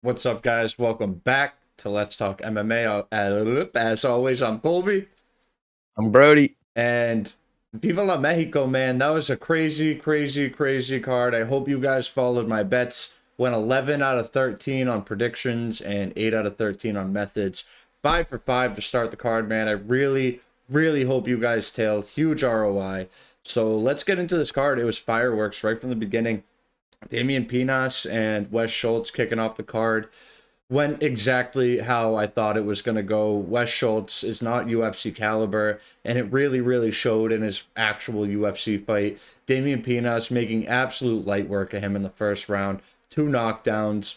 What's up, guys? Welcome back to Let's Talk MMA. As always, I'm Colby. I'm Brodie. And Viva la Mexico, man. That was a crazy, crazy, crazy card. I hope you guys followed my bets. Went 11 out of 13 on predictions and 8 out of 13 on methods. 5 for 5 to start the card, man. I really, really hope you guys tailed. Huge ROI. So let's get into this card. It was fireworks right from the beginning. Damian Pinas and Wes Schultz kicking off the card went exactly how I thought it was going to go. Wes Schultz is not UFC caliber, and it really, really showed in his actual UFC fight. Damian Pinas making absolute light work of him in the first round, 2 knockdowns,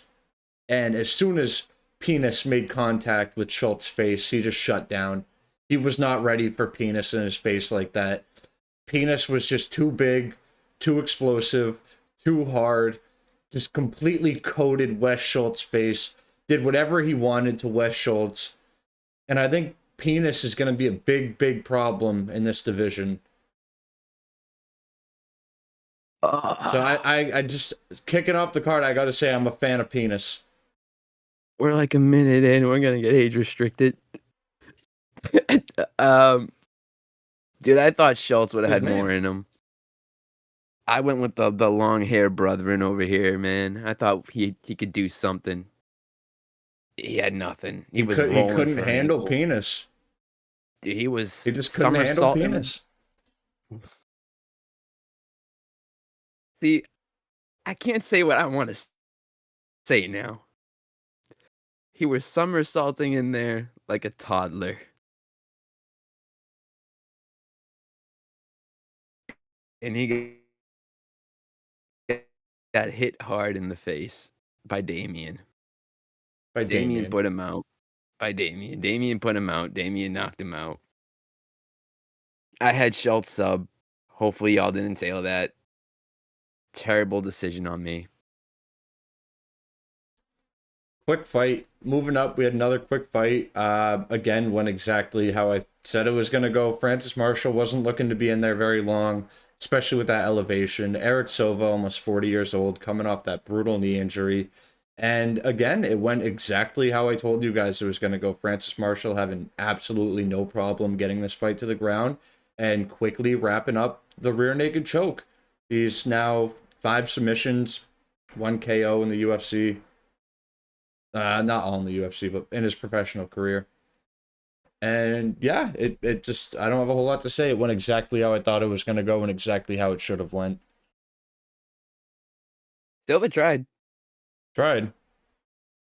and as soon as Pinas made contact with Schultz's face, he just shut down. He was not ready for Pinas in his face like that. Pinas was just too big, too explosive, too hard, just completely coated Wes Schultz's face, did whatever he wanted to Wes Schultz. And I think Pinas is going to be a big, big problem in this division. So I just, kicking off the card, I got to say I'm a fan of Pinas. We're like a minute in. We're gonna get age restricted. Dude, I thought Schultz would have had more in him. I went with the long hair brethren over here, man. I thought he could do something. He had nothing. He couldn't handle Pinas. Dude, he just couldn't handle Pinas. See, I can't say what I want to say now. He was somersaulting in there like a toddler. And he got hit hard in the face by Damian. Damian put him out. Damian put him out. Damian knocked him out. I had Schultz sub. Hopefully y'all didn't tail that. Terrible decision on me. Quick fight. Moving up, we had another quick fight. Again, went exactly how I said it was going to go. Francis Marshall wasn't looking to be in there very long, especially with that elevation. Eric Silva, almost 40 years old, coming off that brutal knee injury. And again, it went exactly how I told you guys it was going to go. Francis Marshall having absolutely no problem getting this fight to the ground and quickly wrapping up the rear naked choke. He's now 5 submissions, 1 KO in the UFC. Not all in the UFC, but in his professional career. And yeah, it just, I don't have a whole lot to say. It went exactly how I thought it was going to go and exactly how it should have went. Silva tried.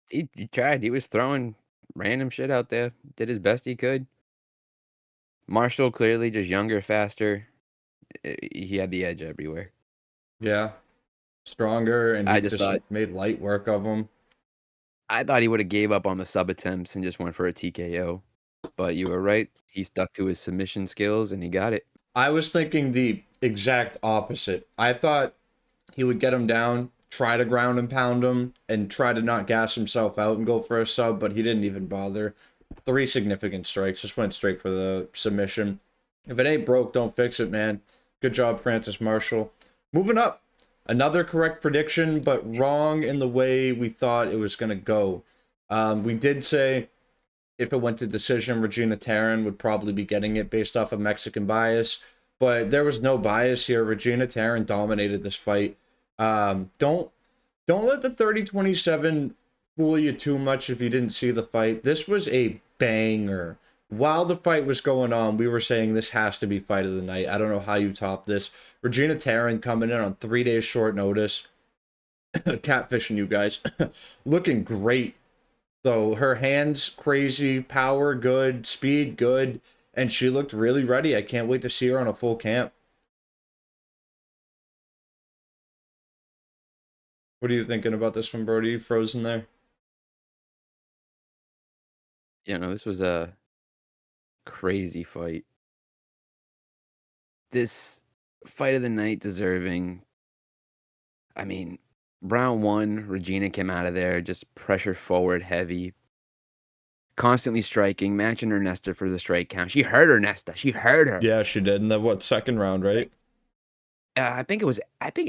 He tried. He was throwing random shit out there. Did his best he could. Marshall clearly just younger, faster. He had the edge everywhere. Yeah. Stronger, and he just made light work of him. I thought he would have gave up on the sub attempts and just went for a TKO. But you were right. He stuck to his submission skills and he got it. I was thinking the exact opposite. I thought he would get him down, try to ground and pound him, and try to not gas himself out and go for a sub, but he didn't even bother. 3 significant strikes, just went straight for the submission. If it ain't broke, don't fix it, man. Good job, Francis Marshall. Moving up. Another correct prediction, but wrong in the way we thought it was going to go. We did say if it went to decision, Regina Tarrin would probably be getting it based off of Mexican bias, but there was no bias here. Regina Tarrin dominated this fight. Don't let the 30-27 fool you too much if you didn't see the fight. This was a banger. While the fight was going on, we were saying this has to be fight of the night. I don't know how you top this. Regina Tarrin coming in on 3 days short notice. Catfishing you guys. Looking great. So her hands crazy, power good, speed good, and she looked really ready. I can't wait to see her on a full camp. What are you thinking about this one, Brodie? You frozen there? You know, this was a crazy fight. This fight of the night deserving. I mean, round 1, Regina came out of there just pressure forward heavy, constantly striking, matching Ernesta for the strike count. She hurt Ernesta. She hurt her. Yeah, she did in the second round, right? I think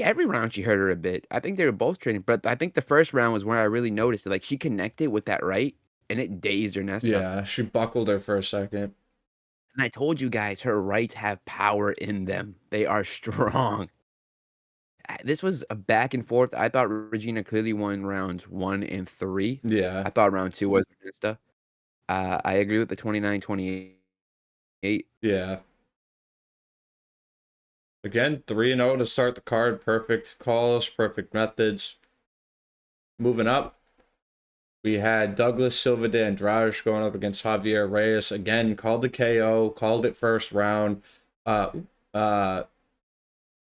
every round she hurt her a bit. I think they were both trading, but I think the first round was where I really noticed it. Like she connected with that right, and it dazed her Nesta. Yeah, she buckled her for a second. And I told you guys, her rights have power in them. They are strong. This was a back and forth. I thought Regina clearly won rounds 1 and 3. Yeah. I thought round 2 was Nesta. I agree with the 29-28. Yeah. Again, 3-0 to start the card. Perfect calls, perfect methods. Moving up, we had Douglas Silva de Andrade going up against Javier Reyes. Again, called the KO, called it first round.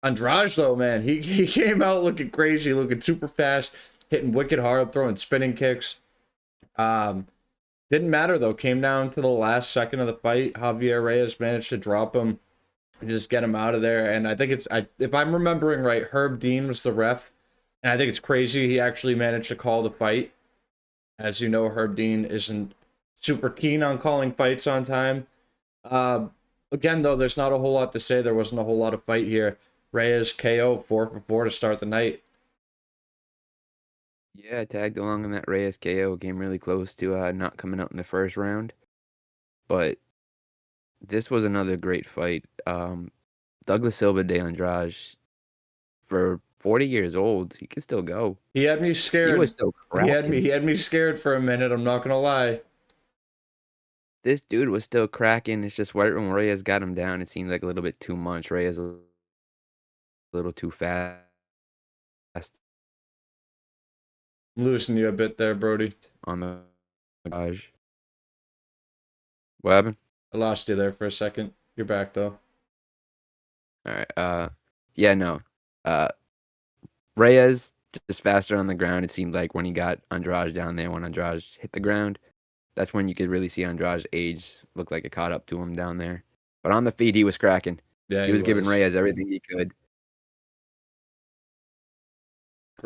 Andrade, though, man, he came out looking crazy, looking super fast, hitting wicked hard, throwing spinning kicks. Didn't matter, though. Came down to the last second of the fight. Javier Reyes managed to drop him and just get him out of there. And I think if I'm remembering right, Herb Dean was the ref. And I think it's crazy he actually managed to call the fight. As you know, Herb Dean isn't super keen on calling fights on time. Again, though, there's not a whole lot to say. There wasn't a whole lot of fight here. Reyes KO 4-for-4 to start the night. Yeah, I tagged along in that Reyes KO. Came really close to not coming out in the first round. But this was another great fight. Douglas Silva de Andrade, for 40 years old, he can still go. He had me scared. He was still cracking. He had me scared for a minute. I'm not gonna lie. This dude was still cracking. It's just when Reyes got him down, it seemed like a little bit too much. Reyes a little too fast. I'm losing you a bit there, Brodie. On the garage. What happened? I lost you there for a second. You're back though. All right. Yeah, no. Reyes just faster on the ground. It seemed like when he got Andrade down there, when Andrade hit the ground, that's when you could really see Andrade's age look like it caught up to him down there. But on the feet, he was cracking. Yeah, he was giving Reyes everything he could.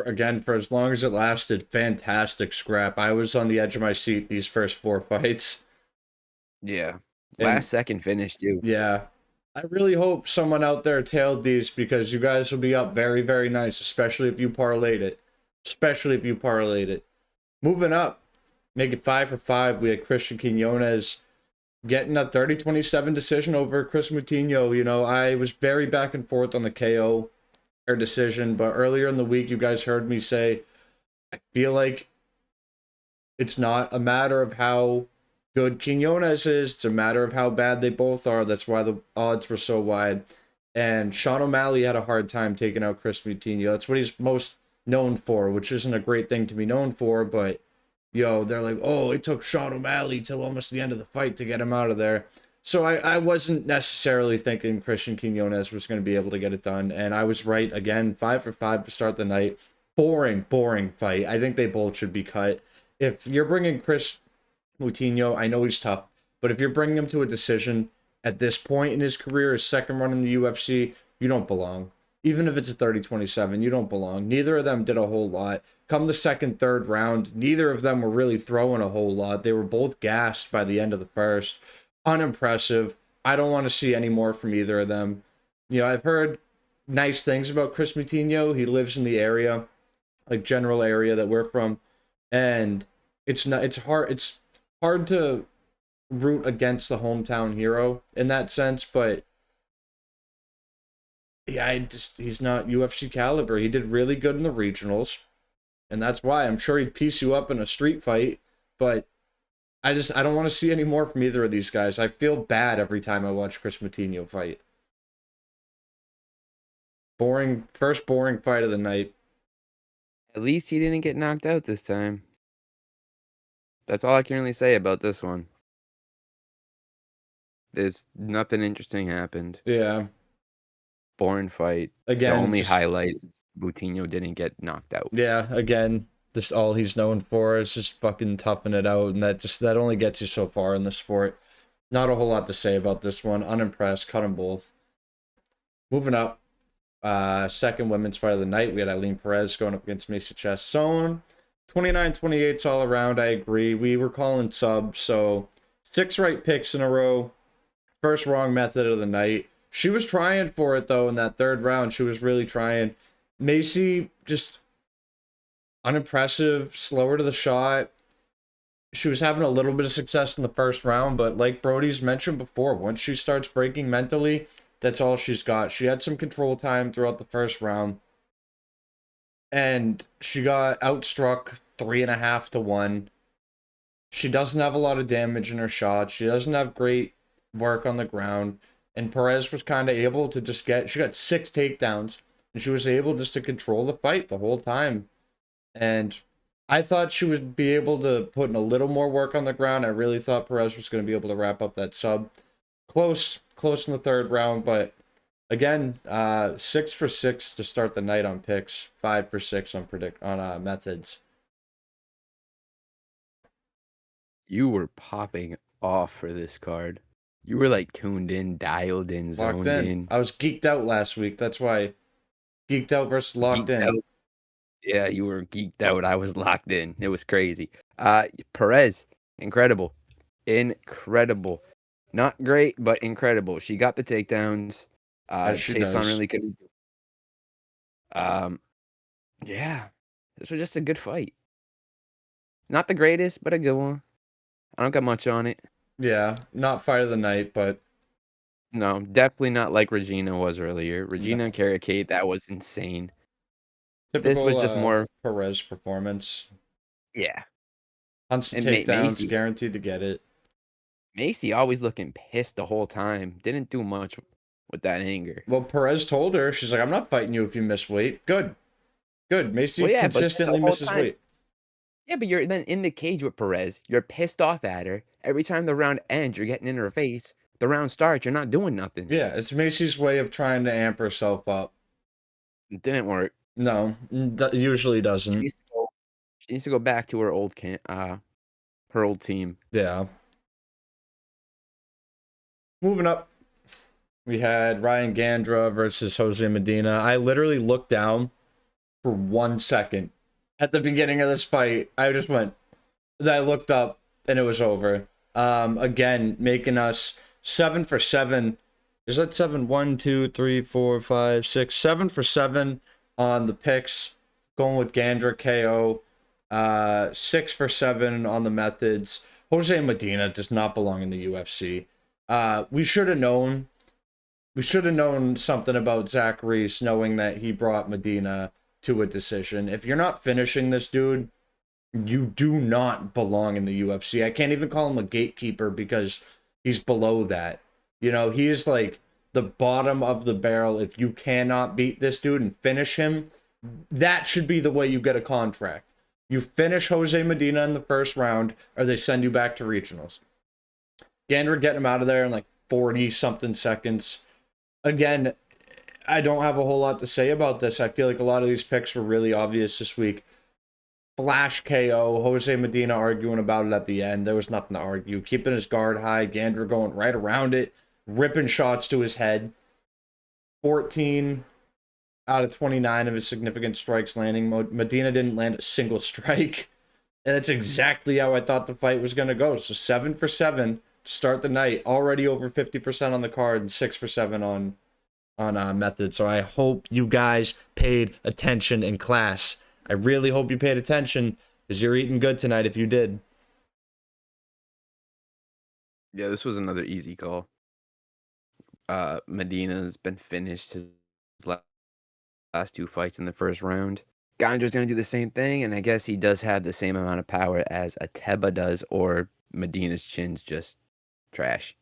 Again, for as long as it lasted, fantastic scrap. I was on the edge of my seat these first 4 fights. Yeah. Last second finish, too. Yeah. I really hope someone out there tailed these because you guys will be up very, very nice, especially if you parlayed it. Moving up, make it 5-for-5. We had Christian Quinones getting a 30-27 decision over Chris Moutinho. You know, I was very back and forth on the KO or decision, but earlier in the week, you guys heard me say, I feel like it's not a matter of how good Quinones is, it's a matter of how bad they both are. That's why the odds were so wide. And Sean O'Malley had a hard time taking out Chris Moutinho. That's what he's most known for, which isn't a great thing to be known for, but they're like, oh, it took Sean O'Malley till almost the end of the fight to get him out of there. So I wasn't necessarily thinking Christian Quinones was going to be able to get it done, and I was right again. 5-for-5 to start the night. Boring fight. I think they both should be cut. If you're bringing Chris Moutinho, I know he's tough, but if you're bringing him to a decision at this point in his career, his second run in the UFC, you don't belong. Even if it's a 30-27, you don't belong. Neither of them did a whole lot. Come the second, third round, neither of them were really throwing a whole lot. They were both gassed by the end of the first. Unimpressive. I don't want to see any more from either of them. I've heard nice things about Chris Moutinho. He lives in the area, like general area that we're from, and it's hard to root against the hometown hero in that sense, but yeah, he's not UFC caliber. He did really good in the regionals, and that's why I'm sure he'd piece you up in a street fight, but I don't want to see any more from either of these guys. I feel bad every time I watch Chris Moutinho fight. First boring fight of the night. At least he didn't get knocked out this time. That's all I can really say about this one. There's nothing interesting happened. Yeah. Boring fight. Again, the only highlight, Moutinho didn't get knocked out. Yeah, again, just all he's known for is just fucking toughing it out, and that only gets you so far in the sport. Not a whole lot to say about this one. Unimpressed. Cut them both. Moving up, second women's fight of the night, we had Eileen Perez going up against Macy Chiasson. 29-28 all around, I agree. We were calling subs, so 6 right picks in a row. First wrong method of the night. She was trying for it, though, in that third round. She was really trying. Macy, just unimpressive, slower to the shot. She was having a little bit of success in the first round, but like Brodie's mentioned before, once she starts breaking mentally, that's all she's got. She had some control time throughout the first round, and she got outstruck 3.5 to 1. She doesn't have a lot of damage in her shot. She doesn't have great work on the ground. And Perez was kind of able to just she got 6 takedowns, and she was able just to control the fight the whole time. And I thought she would be able to put in a little more work on the ground. I really thought Perez was going to be able to wrap up that sub. Close in the third round, but again, 6 for 6 to start the night on picks, 5 for 6 on methods. You were popping off for this card. You were like tuned in, dialed in, zoned in. I was geeked out last week. That's why. Geeked out versus locked in. Out. Yeah, you were geeked out. I was locked in. It was crazy. Perez, incredible. Incredible. Not great, but incredible. She got the takedowns. Chason really couldn't. Yeah. This was just a good fight. Not the greatest, but a good one. I don't got much on it. Yeah, not fight of the night, but no, definitely not like Regina was earlier. Regina and Carrie Kate, that was insane. Typical, this was just more Perez performance. Yeah. Hunts and takedowns, guaranteed to get it. Macy always looking pissed the whole time. Didn't do much with that anger. Well, Perez told her, she's like, I'm not fighting you if you miss weight. Good. Macy consistently misses weight. Yeah, but you're then in the cage with Perez. You're pissed off at her. Every time the round ends, you're getting in her face. The round starts, you're not doing nothing. Yeah, it's Macy's way of trying to amp herself up. It didn't work. No, usually doesn't. She needs to go back to her old her old team. Yeah. Moving up, we had Ryan Gandra versus Jose Medina. I literally looked down for 1 second at the beginning of this fight. I just went, I looked up and it was over. Again, making us 7 for 7. Is that 7? 1, 2, 3, 4, 5, 6, 7 for 7 on the picks. Going with Gandra KO. 6 for 7 on the methods. Jose Medina does not belong in the UFC. We should have known. We should have known something about Zach Reese, knowing that he brought Medina to a decision. If you're not finishing this dude, you do not belong in the UFC. I can't even call him a gatekeeper because he's below that. You know, he is like the bottom of the barrel. If you cannot beat this dude and finish him, that should be the way you get a contract. You finish Jose Medina in the first round, or they send you back to regionals. Gandra getting him out of there in like 40-something seconds. Again, I don't have a whole lot to say about this. I feel like a lot of these picks were really obvious this week. Flash KO, Jose Medina arguing about it at the end. There was nothing to argue. Keeping his guard high, Gandra going right around it, ripping shots to his head. 14 out of 29 of his significant strikes landing. Medina didn't land a single strike. And that's exactly how I thought the fight was going to go. So 7 for 7 to start the night. Already over 50% on the card and 6 for 7 on method. So I hope you guys paid attention in class. I really hope you paid attention because you're eating good tonight if you did. Yeah, this was another easy call. Medina's been finished his last 2 fights in the first round. Gandra's going to do the same thing, and I guess he does have the same amount of power as Ateba does, or Medina's chin's just trash.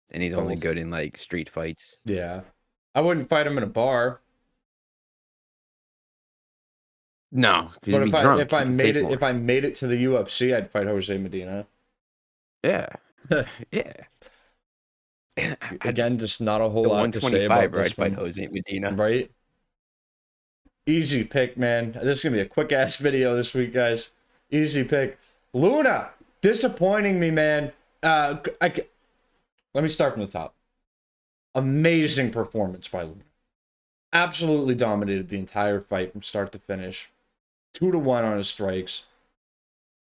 And he's only good in, like, street fights. Yeah. I wouldn't fight him in a bar. No, but if I made it to the UFC, I'd fight Jose Medina. Yeah. Yeah. Again, just not a whole lot to say about this I'd fight Jose Medina. Right? Easy pick, man. This is going to be a quick-ass video this week, guys. Easy pick. Luna! Disappointing me, man. Let me start from the top. Amazing performance by Luna. Absolutely dominated the entire fight from start to finish. 2-1 on his strikes.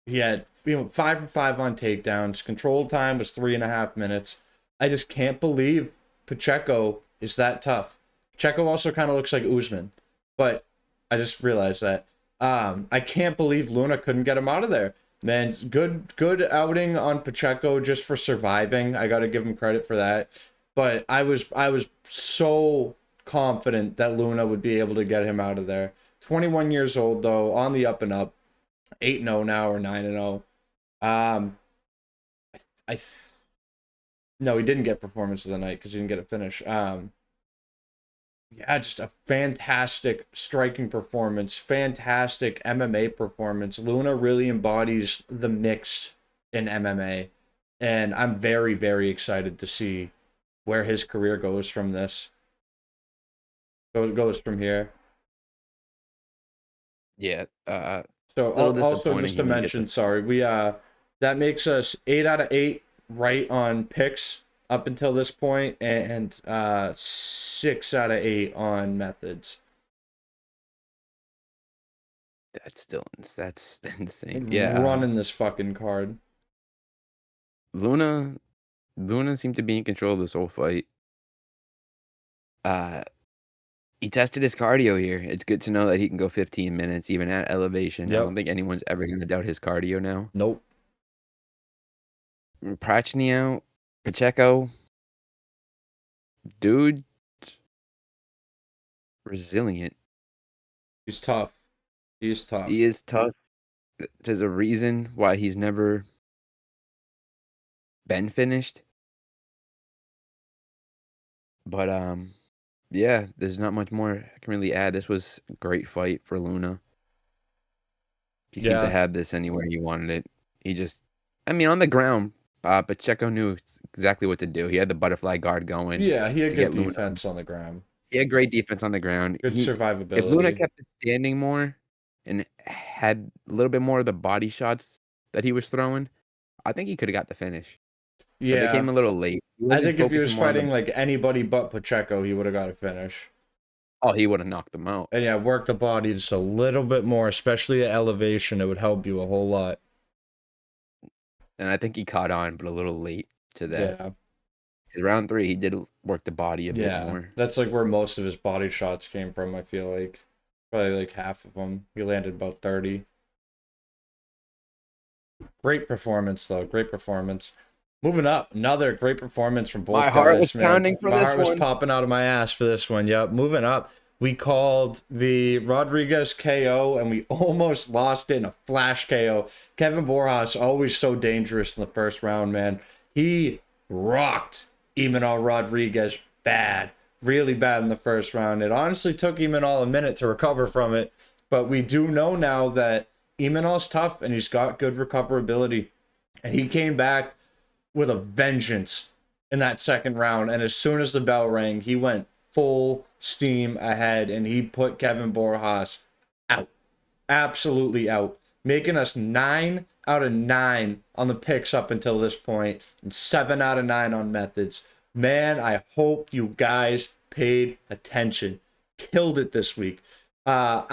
He had 5 for 5 on takedowns. Control time was 3.5 minutes. I just can't believe Pacheco is that tough. Pacheco also kind of looks like Usman, but I just realized that. I can't believe Luna couldn't get him out of there. Man, good outing on Pacheco just for surviving. I got to give him credit for that. But I was so confident that Luna would be able to get him out of there. 21 years old though, on the up and up. 8-0 now or 9-0. I no, he didn't get performance of the night because he didn't get a finish. Yeah, just a fantastic striking performance, fantastic MMA performance. Luna really embodies the mix in MMA, and I'm very, very excited to see where his career goes from this. Goes from here. Yeah. So Little also disappointing just he to didn't get mention, the. sorry, we that makes us 8 out of 8 right on picks up until this point, and 6 out of 8 on methods. That's insane. Yeah. Running this fucking card. Luna seemed to be in control of this whole fight. Uh, he tested his cardio here. It's good to know that he can go 15 minutes even at elevation. I don't Yep. think anyone's ever going to doubt his cardio now. Nope. Prachnio, Pacheco, dude, resilient. He's tough. He's tough. He is tough. There's a reason why he's never been finished. But yeah, there's not much more I can really add. This was a great fight for Luna. He seemed to have this anywhere he wanted it. He just, I mean, on the ground, Pacheco knew exactly what to do. He had the butterfly guard going. Yeah, he had to good get defense on the ground. He had great defense on the ground. Good survivability. If Luna kept it standing more and had a little bit more of the body shots that he was throwing, I think he could have got the finish. Yeah. But they came a little late. I think if he was fighting like anybody but Pacheco, he would have got a finish. Oh, he would have knocked them out. And yeah, work the body just a little bit more, especially at elevation. It would help you a whole lot. And I think he caught on, but a little late to that. Yeah. Because round 3, he did work the body a bit more. That's like where most of his body shots came from, I feel like. Probably like half of them. He landed about 30. Great performance, though. Great performance. Moving up, another great performance from both guys. My heart was pounding for this one. My heart was popping out of my ass for this one. Yep. Moving up, we called the Rodriguez KO, and we almost lost it in a flash KO. Kevin Borjas, always so dangerous in the first round, man. He rocked Imanol Rodriguez bad. Really bad in the first round. It honestly took Imanol a minute to recover from it, but we do know now that Imanol's tough, and he's got good recoverability. And he came back with a vengeance in that second round, and as soon as the bell rang, he went full steam ahead, and he put Kevin Borjas out. Absolutely out. Making us 9 out of 9 on the picks up until this point, and 7 out of 9 on methods. Man, I hope you guys paid attention. Killed it this week. I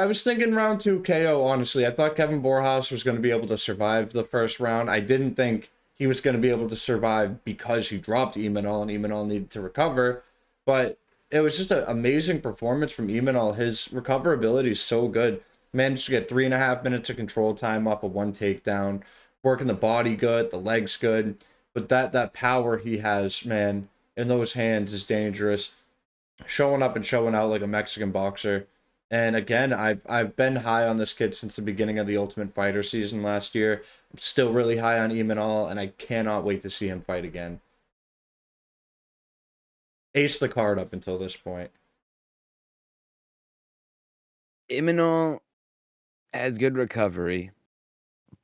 was thinking round 2 KO, honestly. I thought Kevin Borjas was going to be able to survive the first round. I didn't think he was going to be able to survive because he dropped Imanol, and Imanol needed to recover. But it was just an amazing performance from Imanol. His recoverability is so good. Managed to get 3.5 minutes of control time off of one takedown. Working the body good, the legs good. But that power he has, man, in those hands is dangerous. Showing up and showing out like a Mexican boxer. And again, I've been high on this kid since the beginning of the Ultimate Fighter season last year. I'm still really high on Imanol, and I cannot wait to see him fight again. Ace the card up until this point. Imanol has good recovery,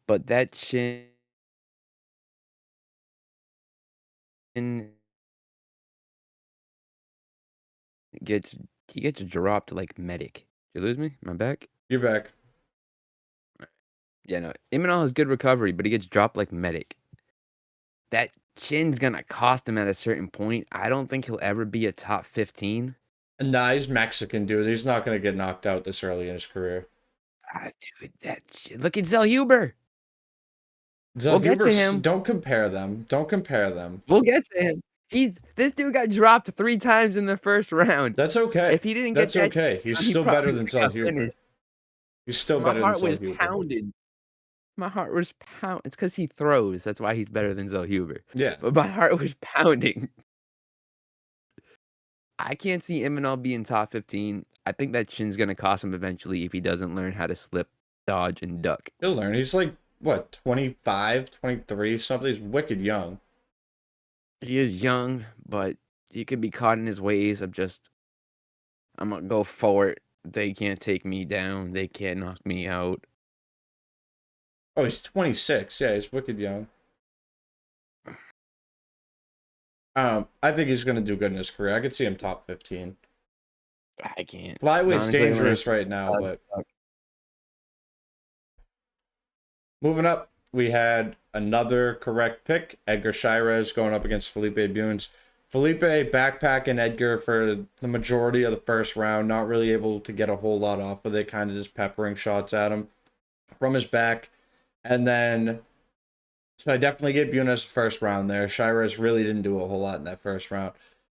but that chin he gets dropped like medic. Did you lose me? Am I back? You're back. Yeah, no. Imanol has good recovery, but he gets dropped like medic. That chin's gonna cost him at a certain point. I don't think he'll ever be a top 15. Nah, he's Mexican, dude. He's not gonna get knocked out this early in his career. Dude, that shit. Look at Zell Huber. We'll get to him. Don't compare them. Don't compare them. We'll get to him. This dude got dropped 3 times in the first round. That's okay. If he didn't get that, okay. He's still better than Zellhuber. He's still better than Zellhuber. My heart was pounded. My heart was pounding. It's because he throws. That's why he's better than Zellhuber. Yeah. But my heart was pounding. I can't see Imanol being top 15. I think that chin's going to cost him eventually if he doesn't learn how to slip, dodge, and duck. He'll learn. He's like, what, 25, 23, something? He's wicked young. He is young, but he could be caught in his ways of just, I'm going to go forward. They can't take me down. They can't knock me out. Oh, he's 26. Yeah, he's wicked young. I think he's going to do good in his career. I could see him top 15. I can't. Flyweight's dangerous right now, but... Moving up, we had another correct pick. Edgar Chairez going up against Felipe Bunes. Felipe backpacking Edgar for the majority of the first round, not really able to get a whole lot off of it, kind of just peppering shots at him from his back. And then, so I definitely gave Bunes the first round there. Chairez really didn't do a whole lot in that first round.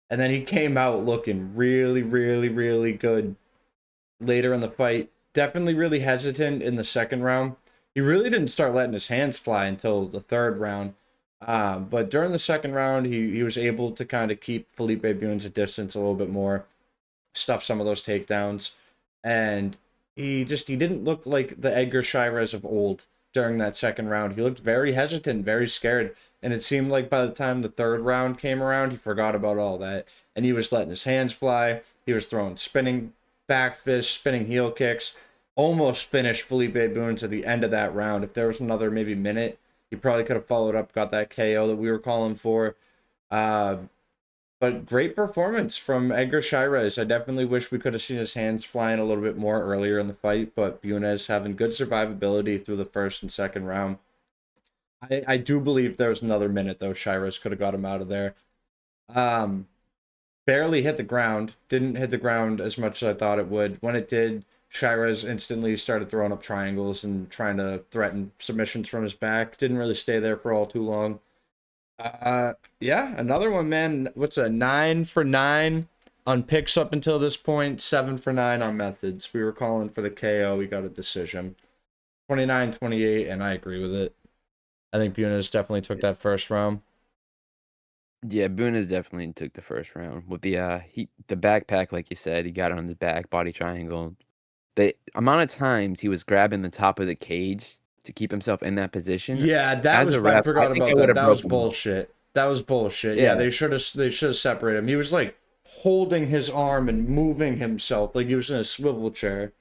And then he came out looking really, really, really good later in the fight. Definitely really hesitant in the second round. He really didn't start letting his hands fly until the third round. But during the second round, he was able to kind of keep Felipe Bunes at distance a little bit more, stuff some of those takedowns. And he didn't look like the Edgar Chairez of old during that second round. He looked very hesitant, very scared. And it seemed like by the time the third round came around, he forgot about all that. And he was letting his hands fly. He was throwing spinning back fists, spinning heel kicks. Almost finished Felipe Bunes at the end of that round. If there was another maybe minute, he probably could have followed up, got that KO that we were calling for. But great performance from Edgar Chairez. I definitely wish we could have seen his hands flying a little bit more earlier in the fight, but Bunes having good survivability through the first and second round. I do believe there was another minute, though. Chairez could have got him out of there. Barely hit the ground. Didn't hit the ground as much as I thought it would. When it did, Chairez instantly started throwing up triangles and trying to threaten submissions from his back. Didn't really stay there for all too long. Yeah, another one, man. What's a 9 for 9 on picks up until this point? 7 for 9 on methods. We were calling for the KO. We got a decision. 29-28, and I agree with it. I think Bunes definitely took that first round. Yeah, Bunes definitely took the first round. With the backpack, like you said, he got it on the back, body triangle. The amount of times he was grabbing the top of the cage to keep himself in that position. Yeah, that was I forgot about that. That was bullshit. That was bullshit. Yeah, they should have separated him. He was like holding his arm and moving himself like he was in a swivel chair.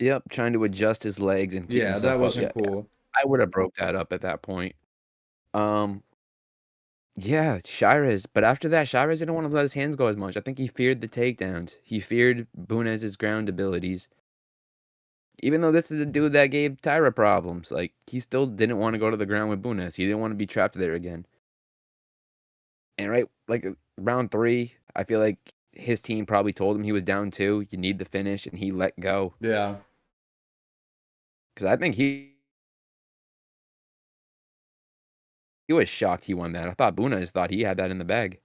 Yep, trying to adjust his legs and keep himself that wasn't up. cool. I would have broke that up at that point. Yeah, Chairez. But after that, Chairez didn't want to let his hands go as much. I think he feared the takedowns. He feared Bunes' ground abilities. Even though this is a dude that gave Tyra problems, like, he still didn't want to go to the ground with Bunes. He didn't want to be trapped there again. And right, like, round 3, I feel like his team probably told him he was down 2. You need the finish, and he let go. Yeah. Because I think he was shocked he won that. I thought Bunes thought he had that in the bag.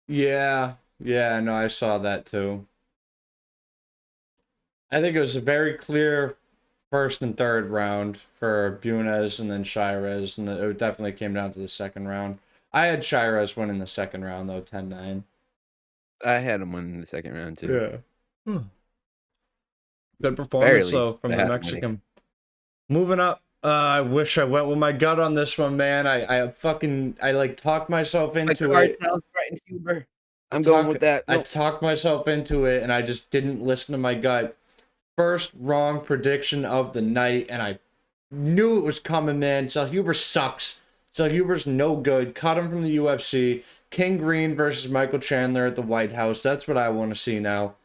Yeah, no, I saw that too. I think it was a very clear first and third round for Bunes and then Chairez, and it definitely came down to the second round. I had Chairez winning the second round, though, 10-9. I had him win the second round, too. Yeah. Good performance, though, from the Mexican. Moving up. I wish I went with my gut on this one, man. I talked myself into it. I'm going with that. Nope. I talked myself into it, and I just didn't listen to my gut. First wrong prediction of the night, and I knew it was coming, man. Zellhuber sucks. Zellhuber's no good. Cut him from the UFC. King Green versus Michael Chandler at the White House. That's what I want to see now.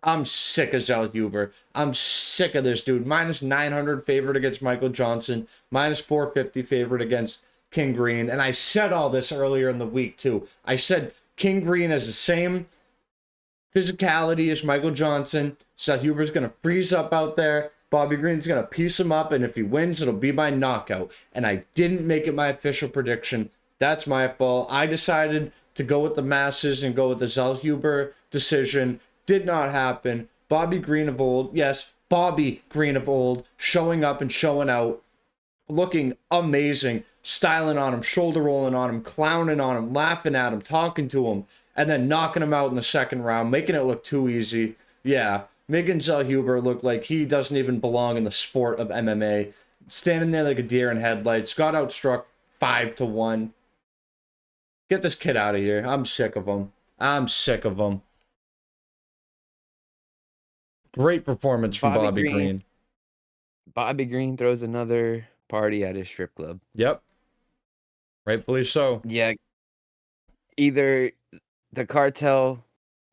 I'm sick of Zellhuber. I'm sick of this dude. -900 favorite against Michael Johnson. -450 favorite against King Green. And I said all this earlier in the week, too. I said King Green has the same physicality as Michael Johnson. Zellhuber's going to freeze up out there, Bobby Green's going to piece him up, and if he wins, it'll be by knockout. And I didn't make it my official prediction. That's my fault. I decided to go with the masses and go with the Zellhuber decision. Did not happen. Bobby Green of old, yes, Bobby Green of old, showing up and showing out, looking amazing, styling on him, shoulder rolling on him, clowning on him, laughing at him, talking to him, and then knocking him out in the second round, making it look too easy. Yeah, making Zellhuber look like he doesn't even belong in the sport of MMA. Standing there like a deer in headlights, got outstruck 5-1. Get this kid out of here. I'm sick of him. I'm sick of him. Great performance from Bobby Green. Bobby Green throws another party at his strip club. Yep. Rightfully so. Yeah. Either the cartel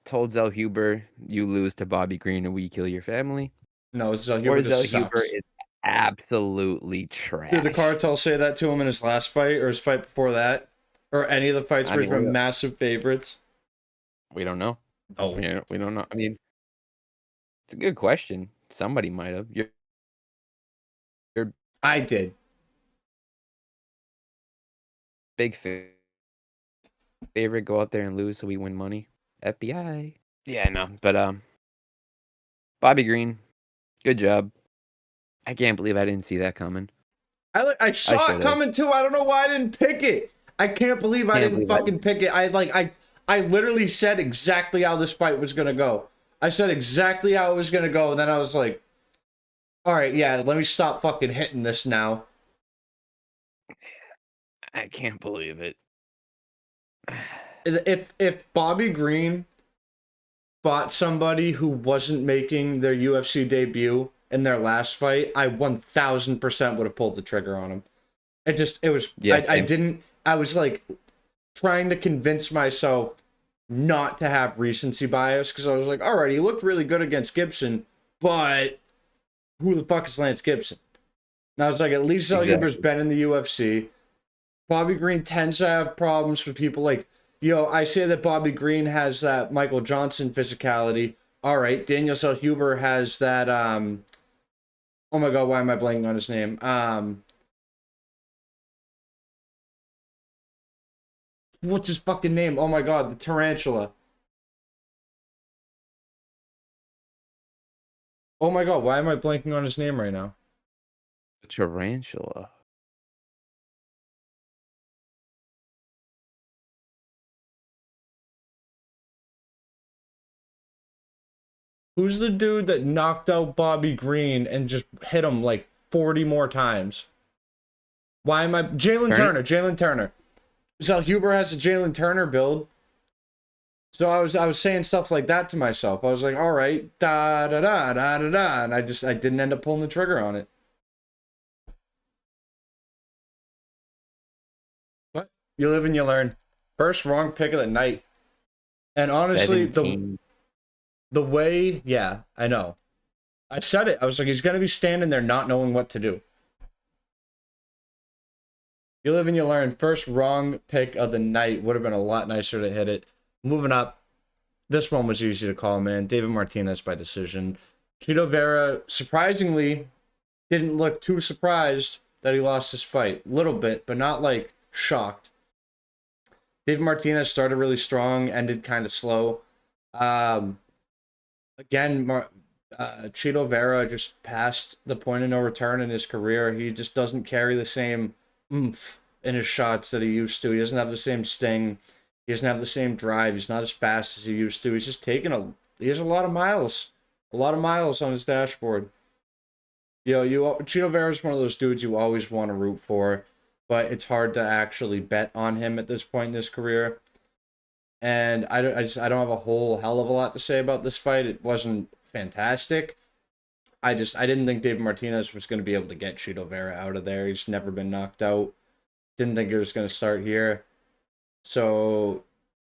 told Zellhuber, you lose to Bobby Green and we kill your family. No, Zellhuber is absolutely trash. Did the cartel say that to him in his last fight or his fight before that? Or any of the fights where he's been massive favorites? We don't know. Oh. Yeah, we don't know. I mean, it's a good question. Somebody might have. I did. Big favorite, go out there and lose so we win money. FBI. Yeah, no. But Bobby Green, good job. I can't believe I didn't see that coming. I saw it coming too. I don't know why I didn't pick it. I can't believe I didn't fucking pick it. I literally said exactly how this fight was gonna go. I said exactly how it was gonna go, and then I was like, all right, yeah, let me stop fucking hitting this now. I can't believe it. If Bobby Green fought somebody who wasn't making their UFC debut in their last fight, I 1000% would have pulled the trigger on him. I was like trying to convince myself not to have recency bias because I was like, all right, he looked really good against Gibson, but who the fuck is Lance Gibson? And I was like, at least Zellhuber's been in the UFC. Bobby Green tends to have problems with people like, I say that Bobby Green has that Michael Johnson physicality. All right, Daniel Zellhuber has that, oh my God, why am I blanking on his name? What's his fucking name? Oh my God, the tarantula. Oh my God, why am I blanking on his name right now? The tarantula. Who's the dude that knocked out Bobby Green and just hit him like 40 more times? Why am I... Jalen Turner. Zellhuber has a Jalen Turner build. So I was saying stuff like that to myself. I was like, all right, da da da da da da, and I didn't end up pulling the trigger on it. But you live and you learn. First wrong pick of the night. And honestly, the way, yeah, I know. I said it. I was like, he's gonna be standing there not knowing what to do. You live and you learn. First wrong pick of the night. Would have been a lot nicer to hit it. Moving up. This one was easy to call, man. David Martinez by decision. Chito Vera, surprisingly, didn't look too surprised that he lost his fight. A little bit, but not like shocked. David Martinez started really strong, ended kind of slow. Again, Chito Vera just passed the point of no return in his career. He just doesn't carry the same oomph in his shots that he used to. He doesn't have the same sting. He doesn't have the same drive. He's not as fast as he used to. He's just he has a lot of miles. A lot of miles on his dashboard. Chito Vera is one of those dudes you always want to root for, but it's hard to actually bet on him at this point in his career. And I don't have a whole hell of a lot to say about this fight. It wasn't fantastic. I didn't think David Martinez was going to be able to get Chito Vera out of there. He's never been knocked out. Didn't think it was going to start here. So,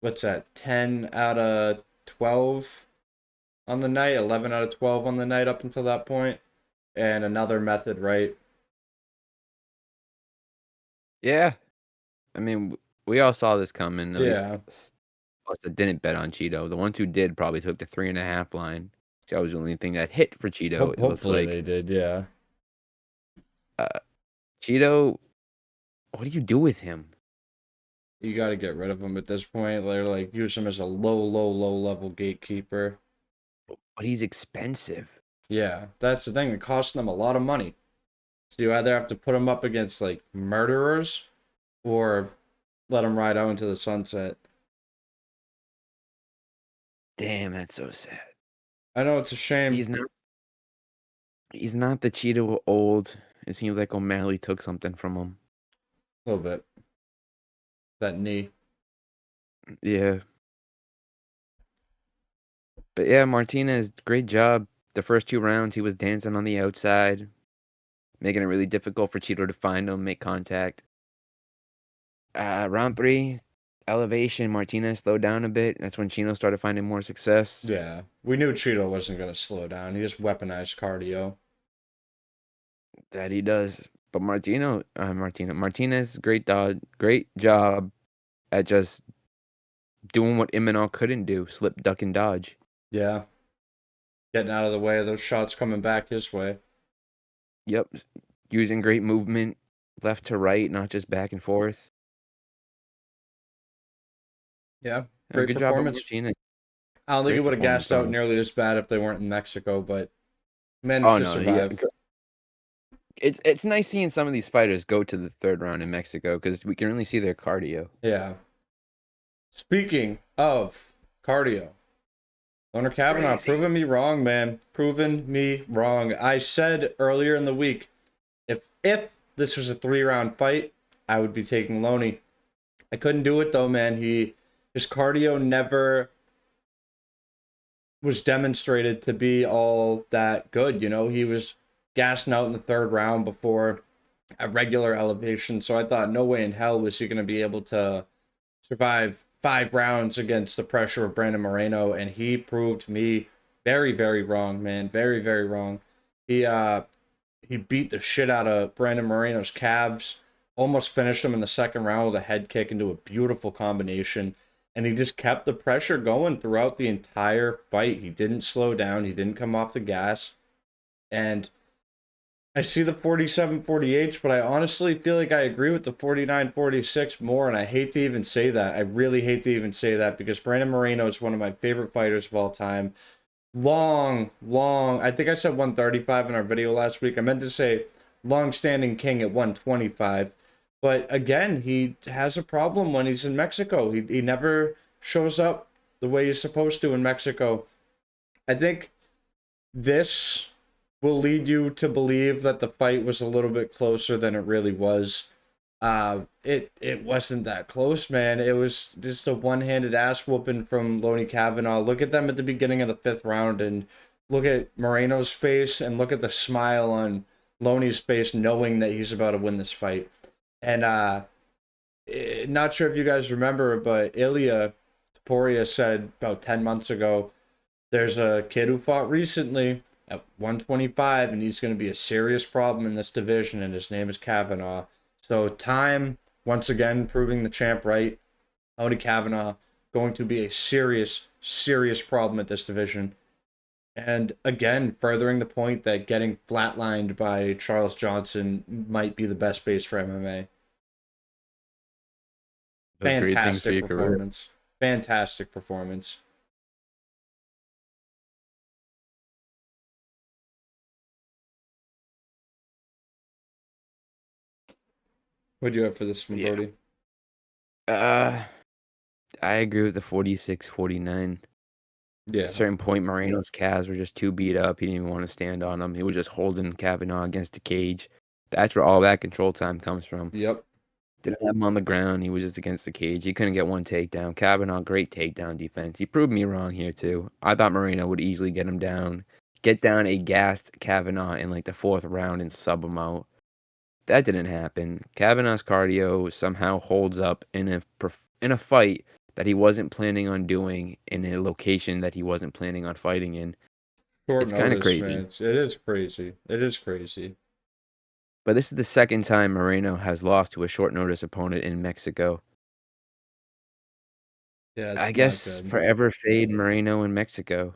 what's that? 10 out of 12 on the night, 11 out of 12 on the night up until that point. And another method, right? Yeah. I mean, we all saw this coming. At yeah. least us that didn't bet on Chito. The ones who did probably took the 3.5 line. That was the only thing that hit for Cheeto, it looks Hopefully like. they did, yeah. Cheeto, what do you do with him? You got to get rid of him at this point. They're like, use him as a low level gatekeeper. But he's expensive. Yeah, that's the thing. It costs them a lot of money. So you either have to put him up against like murderers or let him ride out into the sunset. Damn, that's so sad. I know it's a shame. He's not the Cheeto old. It seems like O'Malley took something from him. A little bit. That knee. Yeah. But yeah, Martinez, great job. The first 2 rounds, he was dancing on the outside, making it really difficult for Cheeto to find him, make contact. Round 3, elevation, Martinez slowed down a bit. That's when Chino started finding more success. Yeah. We knew Cheeto wasn't going to slow down. He just weaponized cardio. That he does. But Martinez, great job at just doing what Imanol couldn't do, slip, duck, and dodge. Yeah. Getting out of the way of those shots coming back his way. Yep. Using great movement, left to right, not just back and forth. Yeah. Great Good performance. job by Martinez. I don't think he would have gassed out nearly as bad if they weren't in Mexico, but managed to survive. Yeah. It's nice seeing some of these fighters go to the 3rd round in Mexico because we can really see their cardio. Yeah. Speaking of cardio, Leonard Kavanagh proving me wrong, man. Proving me wrong. I said earlier in the week, if this was a 3-round fight, I would be taking Loney. I couldn't do it though, man. His cardio never was demonstrated to be all that good. You know, he was gassing out in the 3rd round before a regular elevation. So I thought no way in hell was he going to be able to survive 5 rounds against the pressure of Brandon Moreno. And he proved me very, very wrong, man. Very, very wrong. He beat the shit out of Brandon Moreno's calves. Almost finished him in the 2nd round with a head kick into a beautiful combination. And he just kept the pressure going throughout the entire fight. He didn't slow down. He didn't come off the gas. And I see the 47-48, but I honestly feel like I agree with the 49-46 more. And I hate to even say that. I really hate to even say that because Brandon Moreno is one of my favorite fighters of all time. Long, I think I said 135 in our video last week. I meant to say long-standing king at 125. But again, he has a problem when he's in Mexico. He never shows up the way he's supposed to in Mexico. I think this will lead you to believe that the fight was a little bit closer than it really was. It wasn't that close, man. It was just a one-handed ass whooping from Loney Kavanagh. Look at them at the beginning of the 5th round and look at Moreno's face and look at the smile on Loney's face knowing that he's about to win this fight. And not sure if you guys remember, but Ilya Taporia said about 10 months ago, there's a kid who fought recently at 125, and he's going to be a serious problem in this division, and his name is Kavanagh. So time, once again, proving the champ right. Loney Kavanagh going to be a serious, serious problem at this division. And again, furthering the point that getting flatlined by Charles Johnson might be the best base for MMA. Fantastic performance. Fantastic performance. What do you have for this one, Brodie? I agree with the 46-49. Yeah. At a certain point, Moreno's calves were just too beat up. He didn't even want to stand on them. He was just holding Kavanagh against the cage. That's where all that control time comes from. Yep. Didn't have him on the ground. He was just against the cage. He couldn't get one takedown. Kavanagh, great takedown defense. He proved me wrong here, too. I thought Moreno would easily get him down. Get down a gassed Kavanagh in like the 4th round and sub him out. That didn't happen. Kavanagh's cardio somehow holds up in a fight that he wasn't planning on doing in a location that he wasn't planning on fighting in. It's kind of crazy. Man. It is crazy. It is crazy. But this is the 2nd time Moreno has lost to a short notice opponent in Mexico. Yeah, I guess forever fade Moreno in Mexico.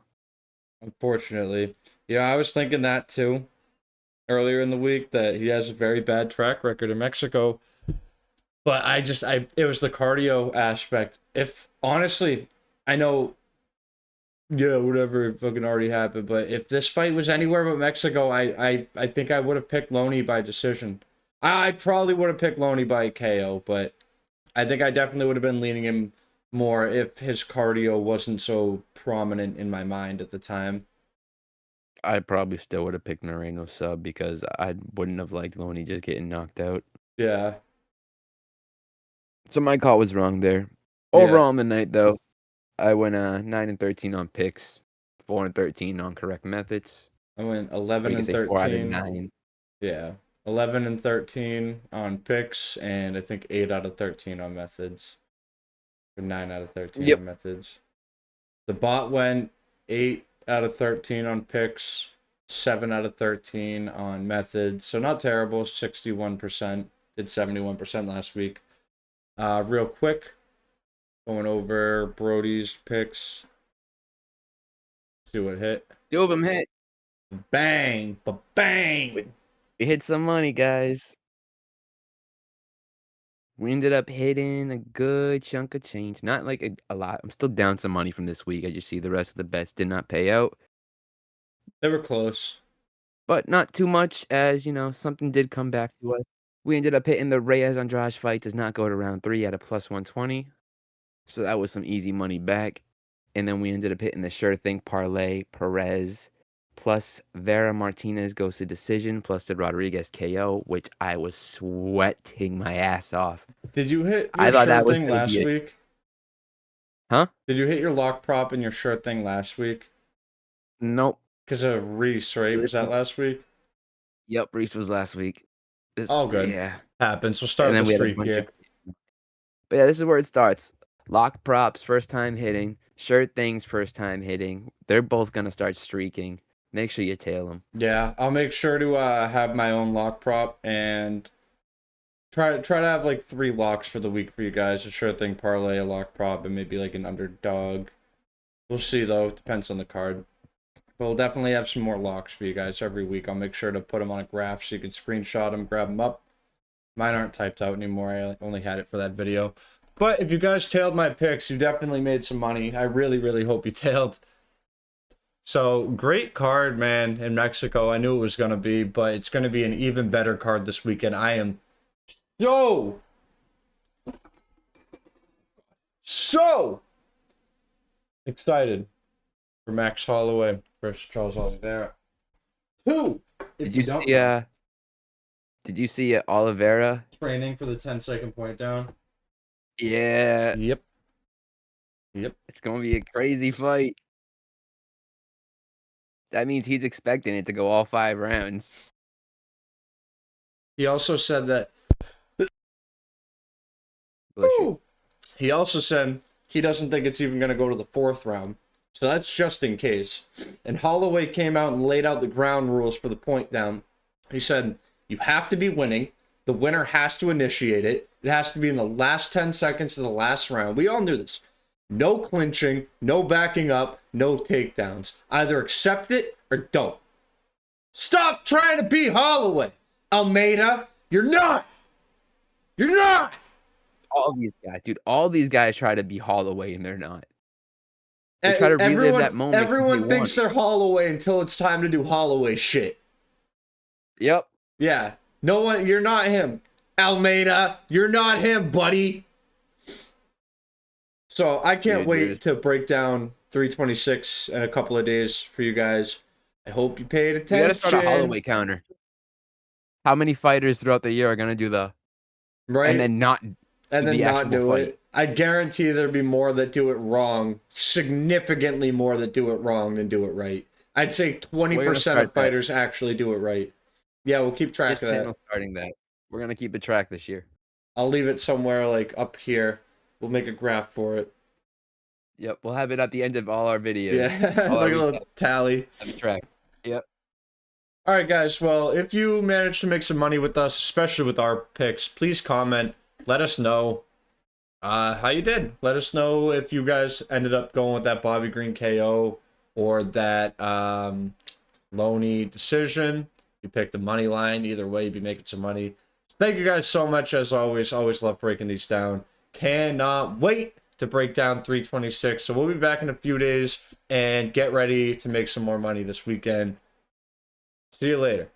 Unfortunately. Yeah, I was thinking that too earlier in the week that he has a very bad track record in Mexico. But it was the cardio aspect. If honestly, I know, yeah, whatever fucking already happened. But if this fight was anywhere but Mexico, I think I would have picked Loney by decision. I probably would have picked Loney by KO, but I think I definitely would have been leaning him more if his cardio wasn't so prominent in my mind at the time. I probably still would have picked Moreno sub because I wouldn't have liked Loney just getting knocked out. Yeah. So my call was wrong there. Yeah. Overall on the night, though, I went 9-13 on picks, 4-13 on correct methods. I went 11 and 4 out of 13. 9. Yeah. 11 and 13 on picks, and I think 8 out of 13 on methods. Or 9 out of 13 on methods. The bot went 8 out of 13 on picks, 7 out of 13 on methods. So not terrible, 61%. Did 71% last week. Real quick, going over Brodie's picks. See what hit. 2 of them hit. Bang, bang. We hit some money, guys. We ended up hitting a good chunk of change. Not like a lot. I'm still down some money from this week. I just see the rest of the bets did not pay out. They were close. But not too much as, something did come back to us. We ended up hitting the Reyes Andrade fight does not go to round 3 at a plus 120. So that was some easy money back. And then we ended up hitting the sure thing parlay Perez plus Vera Martinez goes to decision plus the Rodriguez KO, which I was sweating my ass off. Did you hit your sure thing last week? Huh? Did you hit your lock prop and your sure thing last week? Nope. Because of Reese, right? Was that last week? Yep, Reese was last week. Oh, good. Yeah. Happens. We'll start the streak here. But yeah, this is where it starts. Lock props, first time hitting. Sure things, first time hitting. They're both going to start streaking. Make sure you tail them. Yeah, I'll make sure to have my own lock prop and try to have like 3 locks for the week for you guys. A sure thing parlay, a lock prop, and maybe like an underdog. We'll see though. It depends on the card. But we'll definitely have some more locks for you guys every week. I'll make sure to put them on a graph so you can screenshot them, grab them up. Mine aren't typed out anymore. I only had it for that video. But if you guys tailed my picks, you definitely made some money. I really, really hope you tailed. So, great card, man, in Mexico. I knew it was going to be, but it's going to be an even better card this weekend. I am so excited for Max Holloway versus Charles Oliveira. Did you see Oliveira training for the 10-second point down? Yeah. Yep. It's going to be a crazy fight. That means he's expecting it to go all 5 rounds. He also said that. He also said he doesn't think it's even going to go to the 4th round. So that's just in case. And Holloway came out and laid out the ground rules for the point down. He said, you have to be winning. The winner has to initiate it. It has to be in the last 10 seconds of the last round. We all knew this. No clinching, no backing up, no takedowns. Either accept it or don't. Stop trying to beat Holloway, Almeida. You're not. All these guys, dude. All these guys try to be Holloway and they're not. They try to relive that moment. Everyone thinks they're Holloway until it's time to do Holloway shit. Yep. Yeah. No one. You're not him, Almeida. You're not him, buddy. So I can't wait to break down 326 in a couple of days for you guys. I hope you paid attention. You gotta start a Holloway counter. How many fighters throughout the year are gonna do the right and then not do it? I guarantee there'll be more that do it wrong, significantly more that do it wrong than do it right. I'd say 20% of fighters actually do it right. Yeah, we'll keep track of that. Starting that. We're gonna keep a track this year. I'll leave it somewhere like up here. We'll make a graph for it. Yep, we'll have it at the end of all our videos. Yeah, like a little tally. Have a track. Yep. All right, guys. Well, if you managed to make some money with us, especially with our picks, please comment. Let us know how you did. Let us know if you guys ended up going with that Bobby Green KO or that Loney decision. You pick the money line. Either way, you'd be making some money. Thank you guys so much, as always. Always love breaking these down. Cannot wait to break down 326. So we'll be back in a few days, and get ready to make some more money this weekend. See you later.